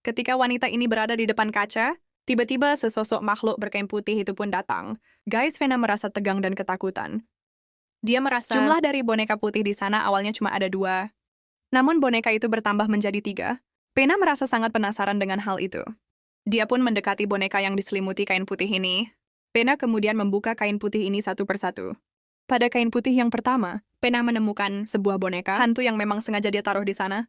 Ketika wanita ini berada di depan kaca, tiba-tiba sesosok makhluk berkain putih itu pun datang. Guys, Vena merasa tegang dan ketakutan. Dia merasa jumlah dari boneka putih di sana awalnya cuma ada 2. Namun boneka itu bertambah menjadi 3. Vena merasa sangat penasaran dengan hal itu. Dia pun mendekati boneka yang diselimuti kain putih ini. Vena kemudian membuka kain putih ini satu persatu. Pada kain putih yang pertama, Vena menemukan sebuah boneka hantu yang memang sengaja dia taruh di sana.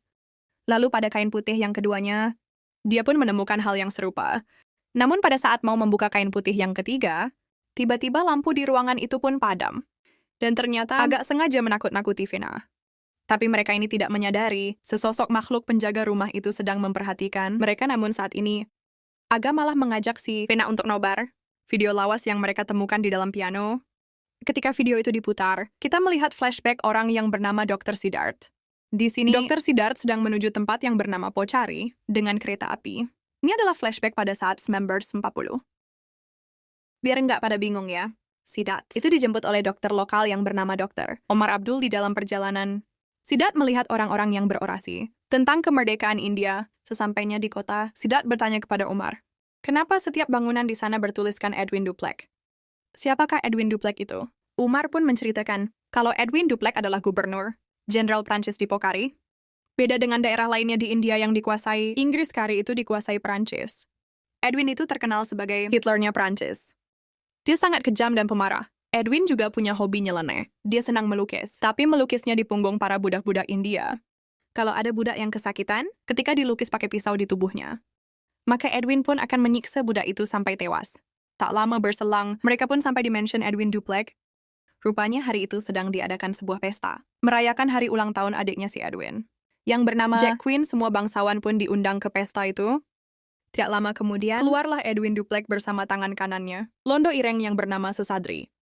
Lalu pada kain putih yang keduanya, dia pun menemukan hal yang serupa. Namun pada saat mau membuka kain putih yang ketiga, tiba-tiba lampu di ruangan itu pun padam. Dan ternyata agak sengaja menakut-nakuti Vena. Tapi mereka ini tidak menyadari, sesosok makhluk penjaga rumah itu sedang memperhatikan mereka, namun saat ini, Aga malah mengajak si Vena untuk nobar. Video lawas yang mereka temukan di dalam piano. Ketika video itu diputar, kita melihat flashback orang yang bernama Dr. Siddharth. Di sini, Dr. Siddharth sedang menuju tempat yang bernama Pochari dengan kereta api. Ini adalah flashback pada saat 1940. Biar nggak pada bingung ya, Siddharth itu dijemput oleh dokter lokal yang bernama Dr. Omar Abdul di dalam perjalanan. Siddharth melihat orang-orang yang berorasi tentang kemerdekaan India. Sesampainya di kota, Siddharth bertanya kepada Omar, kenapa setiap bangunan di sana bertuliskan Edwin Duplex? Siapakah Edwin Duplex itu? Umar pun menceritakan kalau Edwin Duplex adalah gubernur Jenderal Prancis di Pokhari. Beda dengan daerah lainnya di India yang dikuasai Inggris, kali itu dikuasai Prancis. Edwin itu terkenal sebagai Hitlernya Prancis. Dia sangat kejam dan pemarah. Edwin juga punya hobi nyeleneh. Dia senang melukis, tapi melukisnya di punggung para budak-budak India. Kalau ada budak yang kesakitan, ketika dilukis pakai pisau di tubuhnya, maka Edwin pun akan menyiksa budak itu sampai tewas. Tak lama berselang, mereka pun sampai di mansion Edwin Duplex. Rupanya hari itu sedang diadakan sebuah pesta, merayakan hari ulang tahun adiknya si Edwin, yang bernama Jack Quinn. Semua bangsawan pun diundang ke pesta itu. Tidak lama kemudian, keluarlah Edwin Duplex bersama tangan kanannya Londo Ireng yang bernama Sesadri.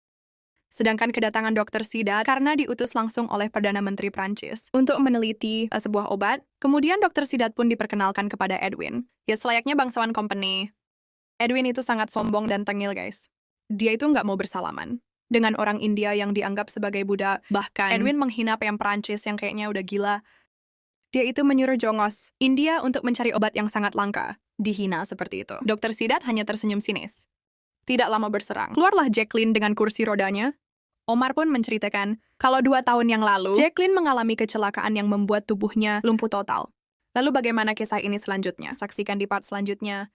Sedangkan kedatangan Dr. Siddharth karena diutus langsung oleh Perdana Menteri Prancis untuk meneliti sebuah obat. Kemudian Dr. Siddharth pun diperkenalkan kepada Edwin. Ya selayaknya bangsawan company. Edwin itu sangat sombong dan tengil, guys. Dia itu nggak mau bersalaman dengan orang India yang dianggap sebagai budak. Bahkan Edwin menghina PM Prancis yang kayaknya udah gila. Dia itu menyuruh jongos India untuk mencari obat yang sangat langka. Dihina seperti itu. Dr. Siddharth hanya tersenyum sinis. Tidak lama berserang, keluarlah Jacqueline dengan kursi rodanya. Omar pun menceritakan kalau 2 tahun yang lalu, Jacqueline mengalami kecelakaan yang membuat tubuhnya lumpuh total. Lalu bagaimana kisah ini selanjutnya? Saksikan di part selanjutnya.